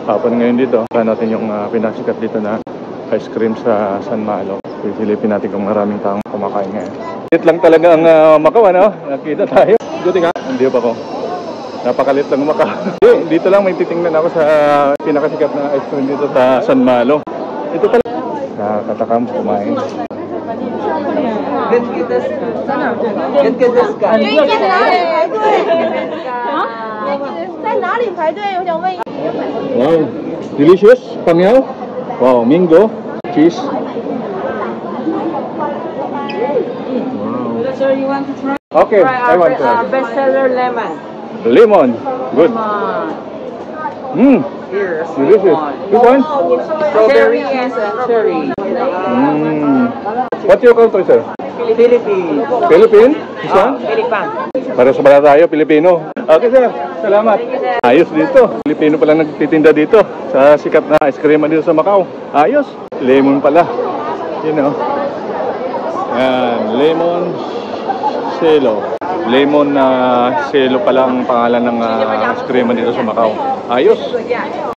hapon ngayon dito. Saan natin yung pinasikat dito na ice cream sa San Malo. Pipilipin natin kung maraming taong kumakain ngayon. Lit lang talaga ang Macau, ano? Nakita tayo. Duty nga. Hindi pa ko. Napakalit lang Macau. Dito lang may titingnan ako sa pinakasikat na ice cream dito sa San Malo. Ito talaga. Nakakatakam kumain. 在哪里排队？我想问一下。 Wow, delicious. Pangyaw. Wow, mango, cheese. Wow. So you want to try? Okay, Try I want to. our bestseller lemon. Lemon. Good. Here's Delicious. This one? strawberry and cherry. What's your country, sir? Philippines. Philippine? This one? Philippines. Para sa bala tayo, Pilipino. Okay, sir. Salamat. Ayos dito. Pilipino pala nagtitinda dito sa sikat na ice cream dito sa Macau. Ayos. Lemon pala. You know. Yan. Lemon Celo. Lemon Celo pala ang pangalan ng ice cream dito sa Macau. Ayos.